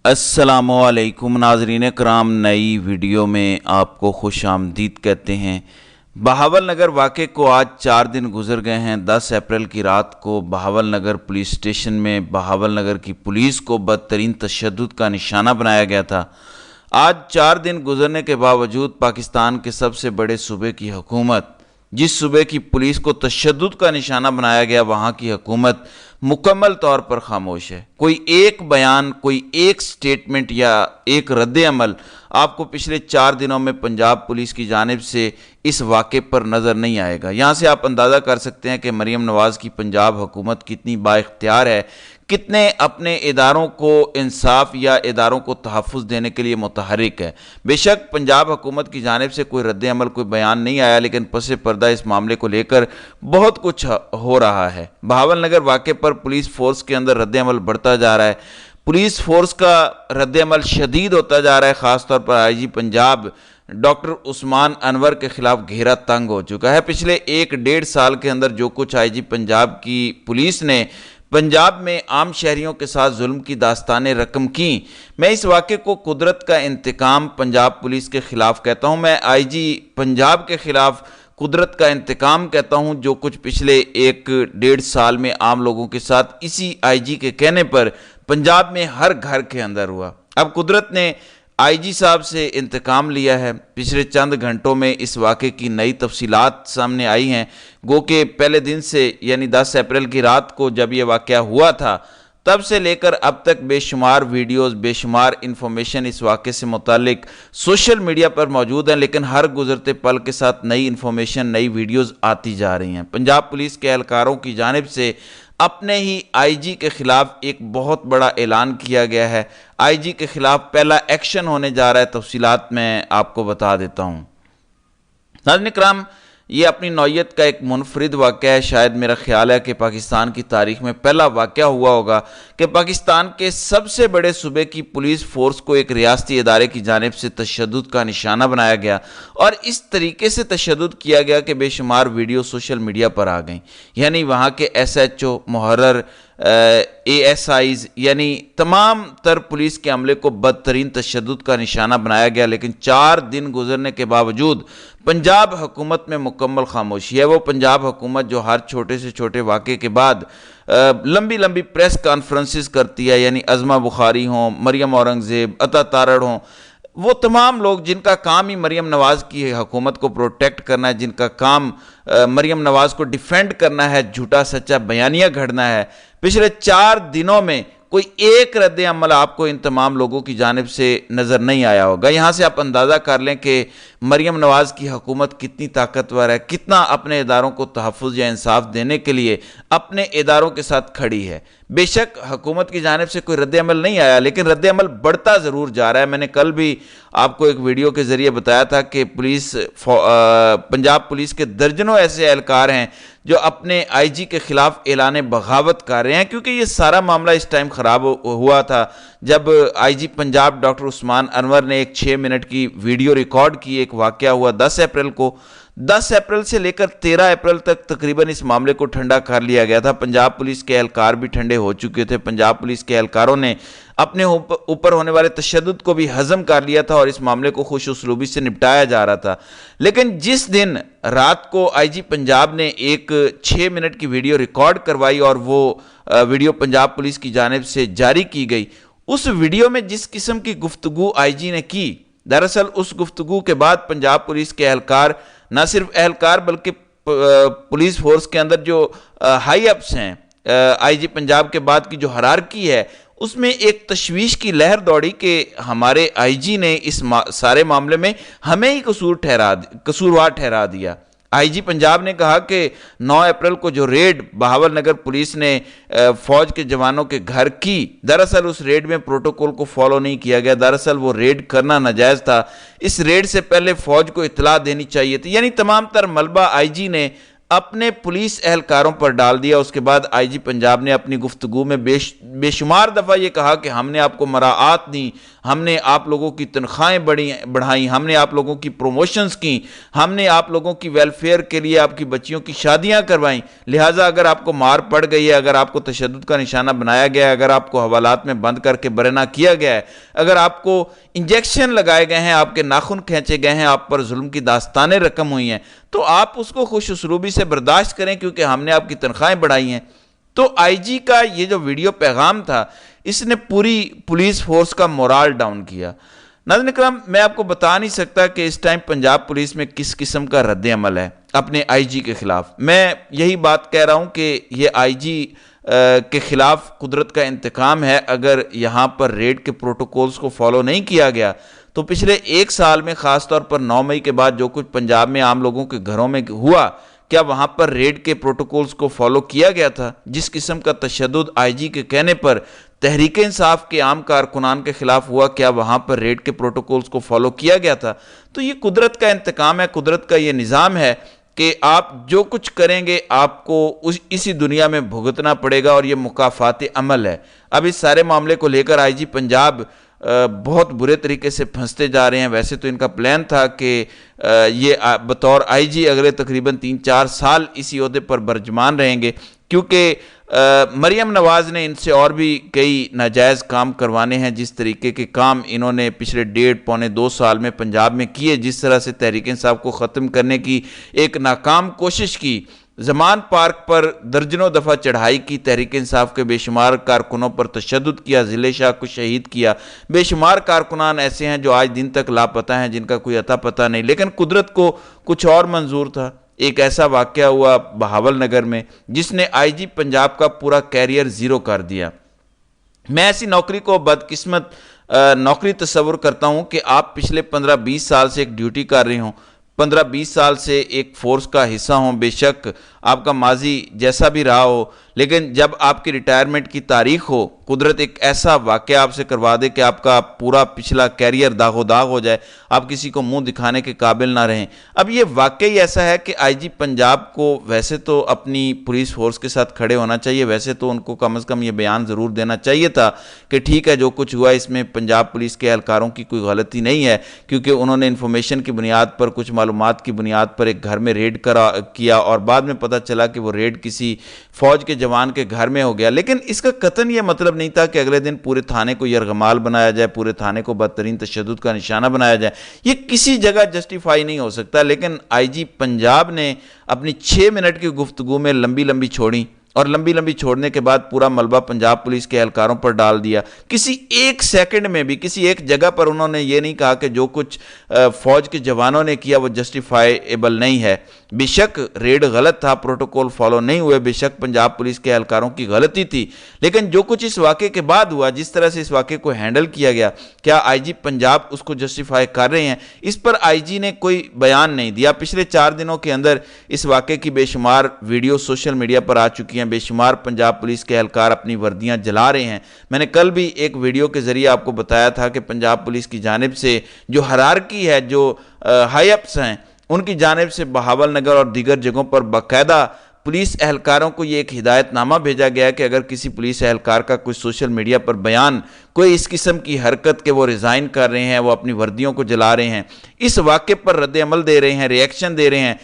السلام علیکم ناظرین کرام، نئی ویڈیو میں آپ کو خوش آمدید کہتے ہیں۔ بہاول نگر واقعے کو آج 4 دن گزر گئے ہیں۔ 10 اپریل کی رات کو بہاول نگر پولیس اسٹیشن میں بہاول نگر کی پولیس کو بدترین تشدد کا نشانہ بنایا گیا تھا۔ آج 4 دن گزرنے کے باوجود پاکستان کے سب سے بڑے صوبے کی حکومت، جس صوبے کی پولیس کو تشدد کا نشانہ بنایا گیا، وہاں کی حکومت مکمل طور پر خاموش ہے۔ کوئی ایک بیان، کوئی ایک سٹیٹمنٹ یا ایک رد عمل آپ کو پچھلے 4 دنوں میں پنجاب پولیس کی جانب سے اس واقعے پر نظر نہیں آئے گا۔ یہاں سے آپ اندازہ کر سکتے ہیں کہ مریم نواز کی پنجاب حکومت کتنی با اختیار ہے، کتنے اپنے اداروں کو انصاف یا اداروں کو تحفظ دینے کے لیے متحرک ہے۔ بے شک پنجاب حکومت کی جانب سے کوئی رد عمل، کوئی بیان نہیں آیا، لیکن پس پردہ اس معاملے کو لے کر بہت کچھ ہو رہا ہے۔ بہاول نگر واقعے پر پولیس فورس کے اندر رد عمل بڑھتا جا رہا ہے، پولیس فورس کا رد عمل شدید ہوتا جا رہا ہے۔ خاص طور پر آئی جی پنجاب ڈاکٹر عثمان انور کے خلاف گھیرا تنگ ہو چکا ہے۔ پچھلے 1-1.5 سال کے اندر جو کچھ آئی جی پنجاب کی پولیس نے پنجاب میں عام شہریوں کے ساتھ ظلم کی داستانیں رقم کی، میں اس واقعے کو قدرت کا انتقام پنجاب پولیس کے خلاف کہتا ہوں۔ میں آئی جی پنجاب کے خلاف قدرت کا انتقام کہتا ہوں، جو کچھ پچھلے 1-1.5 سال میں عام لوگوں کے ساتھ اسی آئی جی کے کہنے پر پنجاب میں ہر گھر کے اندر ہوا۔ اب قدرت نے آئی جی صاحب سے انتقام لیا ہے۔ پچھلے چند گھنٹوں میں اس واقعے کی نئی تفصیلات سامنے آئی ہیں، گو کہ پہلے دن سے یعنی 10 اپریل کی رات کو جب یہ واقعہ ہوا تھا، تب سے لے کر اب تک بے شمار ویڈیوز، بے شمار انفارمیشن اس واقعے سے متعلق سوشل میڈیا پر موجود ہیں، لیکن ہر گزرتے پل کے ساتھ نئی انفارمیشن، نئی ویڈیوز آتی جا رہی ہیں۔ پنجاب پولیس کے اہلکاروں کی جانب سے اپنے ہی آئی جی کے خلاف ایک بہت بڑا اعلان کیا گیا ہے۔ آئی جی کے خلاف پہلا ایکشن ہونے جا رہا ہے، تفصیلات میں آپ کو بتا دیتا ہوں۔ ناظرین کرام، یہ اپنی نوعیت کا ایک منفرد واقعہ ہے۔ شاید میرا خیال ہے کہ پاکستان کی تاریخ میں پہلا واقعہ ہوا ہوگا کہ پاکستان کے سب سے بڑے صوبے کی پولیس فورس کو ایک ریاستی ادارے کی جانب سے تشدد کا نشانہ بنایا گیا، اور اس طریقے سے تشدد کیا گیا کہ بے شمار ویڈیو سوشل میڈیا پر آ گئیں۔ یعنی وہاں کے ایس ایچ او، محرر، اے ایس آئیز، یعنی تمام تر پولیس کے عملے کو بدترین تشدد کا نشانہ بنایا گیا، لیکن 4 دن گزرنے کے باوجود پنجاب حکومت میں مکمل خاموشی ہے۔ وہ پنجاب حکومت جو ہر چھوٹے سے چھوٹے واقعے کے بعد لمبی لمبی پریس کانفرنسز کرتی ہے، یعنی عظمہ بخاری ہوں، مریم اورنگزیب، عطا تارڑ ہوں، وہ تمام لوگ جن کا کام ہی مریم نواز کی حکومت کو پروٹیکٹ کرنا ہے، جن کا کام مریم نواز کو ڈیفینڈ کرنا ہے، جھوٹا سچا بیانیہ گھڑنا ہے، پچھلے 4 دنوں میں کوئی ایک رد عمل آپ کو ان تمام لوگوں کی جانب سے نظر نہیں آیا ہوگا۔ یہاں سے آپ اندازہ کر لیں کہ مریم نواز کی حکومت کتنی طاقتور ہے، کتنا اپنے اداروں کو تحفظ یا انصاف دینے کے لیے اپنے اداروں کے ساتھ کھڑی ہے۔ بے شک حکومت کی جانب سے کوئی رد عمل نہیں آیا، لیکن رد عمل بڑھتا ضرور جا رہا ہے۔ میں نے کل بھی آپ کو ایک ویڈیو کے ذریعے بتایا تھا کہ پنجاب پولیس کے درجنوں ایسے اہلکار ہیں جو اپنے آئی جی کے خلاف اعلان بغاوت کر رہے ہیں، کیونکہ یہ سارا معاملہ اس ٹائم خراب ہوا تھا جب آئی جی پنجاب ڈاکٹر عثمان انور نے ایک 6 منٹ کی ویڈیو ریکارڈ کی۔ ایک واقعہ ہوا 10 اپریل کو، 10 اپریل سے لے کر 13 اپریل تک تقریباً اس معاملے کو ٹھنڈا کر لیا گیا تھا۔ پنجاب پولیس کے اہلکار بھی ٹھنڈے ہو چکے تھے، پنجاب پولیس کے اہلکاروں نے اپنے اوپر ہونے والے تشدد کو بھی ہضم کر لیا تھا، اور اس معاملے کو خوش اسلوبی سے نپٹایا جا رہا تھا۔ لیکن جس دن رات کو آئی جی پنجاب نے ایک 6 منٹ کی ویڈیو ریکارڈ کروائی، اور وہ ویڈیو پنجاب پولیس کی جانب سے جاری کی گئی، اس ویڈیو میں جس قسم کی گفتگو آئی جی نے کی، دراصل اس گفتگو کے بعد پنجاب پولیس کے اہلکار، نہ صرف اہلکار بلکہ پولیس فورس کے اندر جو ہائی اپس ہیں، آئی جی پنجاب کے بعد کی جو ہرارکی ہے، اس میں ایک تشویش کی لہر دوڑی کہ ہمارے آئی جی نے اس سارے معاملے میں ہمیں ہی قصوروار ٹھہرا دیا۔ آئی جی پنجاب نے کہا کہ 9 اپریل کو جو ریڈ بہاول نگر پولیس نے فوج کے جوانوں کے گھر کی، دراصل اس ریڈ میں پروٹوکول کو فالو نہیں کیا گیا، دراصل وہ ریڈ کرنا ناجائز تھا، اس ریڈ سے پہلے فوج کو اطلاع دینی چاہیے تھی۔ یعنی تمام تر ملبہ آئی جی نے اپنے پولیس اہلکاروں پر ڈال دیا۔ اس کے بعد آئی جی پنجاب نے اپنی گفتگو میں بے شمار دفعہ یہ کہا کہ ہم نے آپ کو مراعات دیں، ہم نے آپ لوگوں کی تنخواہیں بڑھائیں، ہم نے آپ لوگوں کی پروموشنز کی، ہم نے آپ لوگوں کی ویلفیئر کے لیے آپ کی بچیوں کی شادیاں کروائیں، لہٰذا اگر آپ کو مار پڑ گئی ہے، اگر آپ کو تشدد کا نشانہ بنایا گیا ہے، اگر آپ کو حوالات میں بند کر کے برہنہ کیا گیا ہے، اگر آپ کو انجیکشن لگائے گئے ہیں، آپ کے ناخن کھینچے گئے ہیں، آپ پر ظلم کی داستانیں رقم ہوئی ہیں، تو آپ اس کو خوش اسلوبی سے برداشت کریں کیونکہ ہم نے آپ کی تنخواہیں بڑھائی ہیں۔ تو آئی جی کا یہ جو ویڈیو پیغام تھا، اس نے پوری پولیس فورس کا مورال ڈاؤن کیا۔ ناظرین اکرام، میں آپ کو بتا نہیں سکتا کہ اس ٹائم پنجاب پولیس میں کس قسم کا رد عمل ہے اپنے آئی جی کے خلاف۔ میں یہی بات کہہ رہا ہوں کہ یہ آئی جی کے خلاف قدرت کا انتقام ہے۔ اگر یہاں پر ریڈ کے پروٹوکولز کو فالو نہیں کیا گیا تو پچھلے ایک سال میں خاص طور پر 9 مئی کے بعد جو کچھ پنجاب میں عام لوگوں کے گھروں میں ہوا، کیا وہاں پر ریڈ کے پروٹوکولز کو فالو کیا گیا تھا؟ جس قسم کا تشدد آئی جی کے کہنے پر تحریک انصاف کے عام کارکنان کے خلاف ہوا، کیا وہاں پر ریڈ کے پروٹوکولز کو فالو کیا گیا تھا؟ تو یہ قدرت کا انتقام ہے، قدرت کا یہ نظام ہے کہ آپ جو کچھ کریں گے آپ کو اسی دنیا میں بھگتنا پڑے گا، اور یہ مکافات عمل ہے۔ اب اس سارے معاملے کو لے کر آئی جی پنجاب بہت برے طریقے سے پھنستے جا رہے ہیں۔ ویسے تو ان کا پلان تھا کہ یہ بطور آئی جی اگلے تقریباً 3-4 سال اسی عہدے پر برجمان رہیں گے، کیونکہ مریم نواز نے ان سے اور بھی کئی ناجائز کام کروانے ہیں۔ جس طریقے کے کام انہوں نے پچھلے 1.5-2 سال میں پنجاب میں کیے، جس طرح سے تحریک انصاف کو ختم کرنے کی ایک ناکام کوشش کی، زمان پارک پر درجنوں دفعہ چڑھائی کی، تحریک انصاف کے بے شمار کارکنوں پر تشدد کیا، ضلع شاہ کو شہید کیا، بے شمار کارکنان ایسے ہیں جو آج دن تک لاپتہ ہیں، جن کا کوئی اتا پتہ نہیں، لیکن قدرت کو کچھ اور منظور تھا۔ ایک ایسا واقعہ ہوا بہاول نگر میں جس نے آئی جی پنجاب کا پورا کیریئر زیرو کر دیا۔ میں ایسی نوکری کو بدقسمت نوکری تصور کرتا ہوں کہ آپ پچھلے 15-20 سال سے ایک ڈیوٹی کر رہے ہوں، 15-20 سال سے ایک فورس کا حصہ ہوں، بے شک آپ کا ماضی جیسا بھی رہا ہو، لیکن جب آپ کی ریٹائرمنٹ کی تاریخ ہو، قدرت ایک ایسا واقعہ آپ سے کروا دے کہ آپ کا پورا پچھلا کیریئر داغ و داغ ہو جائے، آپ کسی کو منہ دکھانے کے قابل نہ رہیں۔ اب یہ واقعی ایسا ہے کہ آئی جی پنجاب کو ویسے تو اپنی پولیس فورس کے ساتھ کھڑے ہونا چاہیے، ویسے تو ان کو کم از کم یہ بیان ضرور دینا چاہیے تھا کہ ٹھیک ہے جو کچھ ہوا اس میں پنجاب پولیس کے اہلکاروں کی کوئی غلطی نہیں ہے، کیونکہ انہوں نے انفارمیشن کی بنیاد پر، کچھ معلومات کی بنیاد پر ایک گھر میں ریڈ کیا، اور بعد میں پتہ چلا کہ وہ ریڈ کسی فوج کے جوان کے گھر میں ہو گیا۔ لیکن اس کا قطعاً یہ مطلب نہیں تھا کہ اگلے دن پورے تھانے کو یرغمال بنایا جائے، پورے تھانے کو بدترین تشدد کا نشانہ بنایا جائے۔ یہ کسی جگہ جسٹیفائی نہیں ہو سکتا، لیکن آئی جی پنجاب نے اپنی 6 منٹ کی گفتگو میں لمبی لمبی چھوڑی، اور لمبی لمبی چھوڑنے کے بعد پورا ملبہ پنجاب پولیس کے اہلکاروں پر ڈال دیا۔ کسی ایک سیکنڈ میں بھی کسی ایک جگہ پر انہوں نے یہ نہیں کہا کہ جو کچھ فوج کے جوانوں نے کیا وہ جسٹیفائیبل نہیں ہے۔ بے شک ریڈ غلط تھا، پروٹوکول فالو نہیں ہوئے، بے شک پنجاب پولیس کے اہلکاروں کی غلطی تھی، لیکن جو کچھ اس واقعے کے بعد ہوا، جس طرح سے اس واقعے کو ہینڈل کیا گیا، کیا آئی جی پنجاب اس کو جسٹیفائی کر رہے ہیں؟ اس پر آئی جی نے کوئی بیان نہیں دیا۔ پچھلے 4 دنوں کے اندر اس واقعے کی بے شمار ویڈیو سوشل میڈیا پر آ چکی ہیں، بے شمار پنجاب پولیس کے اہلکار اپنی وردیاں جلا رہے ہیں۔ میں نے کل بھی ایک ویڈیو کے ذریعے آپ کو بتایا تھا کہ پنجاب پولیس کی جانب سے جو ہرارکی ہے، جو ہائی اپس ہیں، ان کی جانب سے بہاول نگر اور دیگر جگہوں پر باقاعدہ پولیس اہلکاروں کو یہ ایک ہدایت نامہ بھیجا گیا ہے کہ اگر کسی پولیس اہلکار کا کوئی سوشل میڈیا پر بیان، کوئی اس قسم کی حرکت کہ وہ ریزائن کر رہے ہیں، وہ اپنی وردیوں کو جلا رہے ہیں، اس واقعے پر رد عمل دے رہے ہیں، ری ایکشن دے رہے ہیں،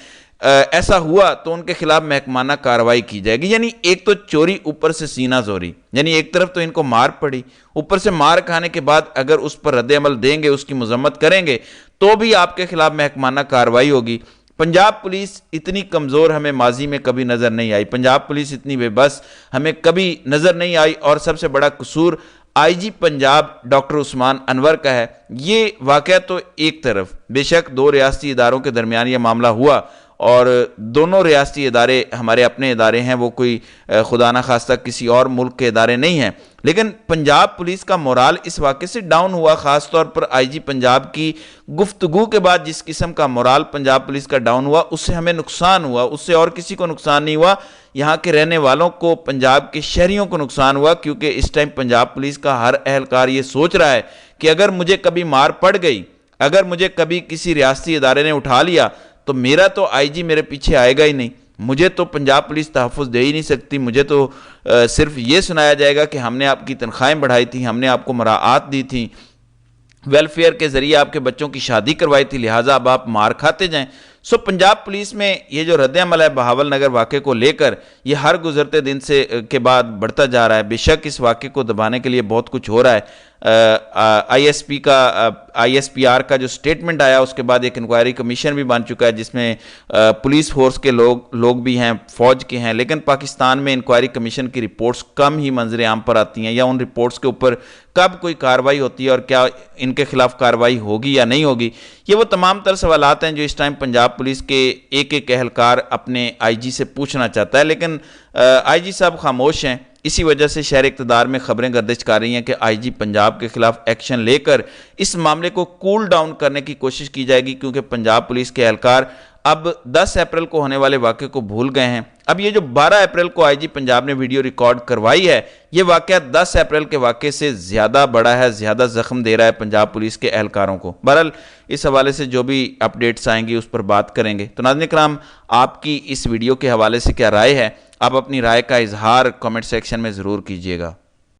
ایسا ہوا تو ان کے خلاف محکمانہ کارروائی کی جائے گی۔ یعنی ایک تو چوری، اوپر سے سینہ زوری، یعنی ایک طرف تو ان کو مار پڑی، اوپر سے مار کھانے کے بعد اگر اس پر رد عمل دیں گے، اس کی مذمت کریں گے تو بھی آپ کے خلاف محکمانہ کارروائی ہوگی۔ پنجاب پولیس اتنی کمزور ہمیں ماضی میں کبھی نظر نہیں آئی، پنجاب پولیس اتنی بے بس ہمیں کبھی نظر نہیں آئی، اور سب سے بڑا قصور آئی جی پنجاب ڈاکٹر عثمان انور کا ہے۔ یہ واقعہ تو ایک طرف، بے شک 2 ریاستی اداروں کے درمیان یہ معاملہ ہوا، اور دونوں ریاستی ادارے ہمارے اپنے ادارے ہیں، وہ کوئی خدا نہ خواستہ کسی اور ملک کے ادارے نہیں ہیں، لیکن پنجاب پولیس کا مورال اس واقعے سے ڈاؤن ہوا۔ خاص طور پر آئی جی پنجاب کی گفتگو کے بعد جس قسم کا مورال پنجاب پولیس کا ڈاؤن ہوا، اس سے ہمیں نقصان ہوا، اس سے اور کسی کو نقصان نہیں ہوا، یہاں کے رہنے والوں کو، پنجاب کے شہریوں کو نقصان ہوا، کیونکہ اس ٹائم پنجاب پولیس کا ہر اہلکار یہ سوچ رہا ہے کہ اگر مجھے کبھی مار پڑ گئی، اگر مجھے کبھی کسی ریاستی ادارے نے اٹھا لیا، تو میرا تو آئی جی میرے پیچھے آئے گا ہی نہیں، مجھے تو پنجاب پولیس تحفظ دے ہی نہیں سکتی، مجھے تو صرف یہ سنایا جائے گا کہ ہم نے آپ کی تنخواہیں بڑھائی تھیں، ہم نے آپ کو مراعات دی تھیں، ویلفیئر کے ذریعے آپ کے بچوں کی شادی کروائی تھی، لہٰذا اب آپ مار کھاتے جائیں۔ پنجاب پولیس میں یہ جو رد عمل ہے بہاول نگر واقعے کو لے کر، یہ ہر گزرتے دن کے بعد بڑھتا جا رہا ہے۔ بے شک اس واقعے کو دبانے کے لیے بہت کچھ ہو رہا ہے۔ آئی ایس پی آر کا جو سٹیٹمنٹ آیا، اس کے بعد ایک انکوائری کمیشن بھی بن چکا ہے جس میں پولیس فورس کے لوگ بھی ہیں، فوج کے ہیں، لیکن پاکستان میں انکوائری کمیشن کی رپورٹس کم ہی منظر عام پر آتی ہیں، یا ان رپورٹس کے اوپر کب کوئی کارروائی ہوتی ہے اور کیا ان کے خلاف کارروائی ہوگی یا نہیں ہوگی، یہ وہ تمام تر سوالات ہیں جو اس ٹائم پنجاب پولیس کے ایک اہلکار اپنے آئی جی سے پوچھنا چاہتا ہے، لیکن آئی جی صاحب خاموش ہیں۔ اسی وجہ سے شہر اقتدار میں خبریں گردش کر رہی ہیں کہ آئی جی پنجاب کے خلاف ایکشن لے کر اس معاملے کو کول ڈاؤن کرنے کی کوشش کی جائے گی، کیونکہ پنجاب پولیس کے اہلکار اب 10 اپریل کو ہونے والے واقعے کو بھول گئے ہیں۔ اب یہ جو 12 اپریل کو آئی جی پنجاب نے ویڈیو ریکارڈ کروائی ہے، یہ واقعہ 10 اپریل کے واقعے سے زیادہ بڑا ہے، زیادہ زخم دے رہا ہے پنجاب پولیس کے اہلکاروں کو۔ بہرحال اس حوالے سے جو بھی اپڈیٹس آئیں گی اس پر بات کریں گے۔ تو ناظرین کرام، آپ کی اس ویڈیو کے حوالے سے کیا رائے ہے؟ آپ اپنی رائے کا اظہار کمنٹ سیکشن میں ضرور کیجیے گا۔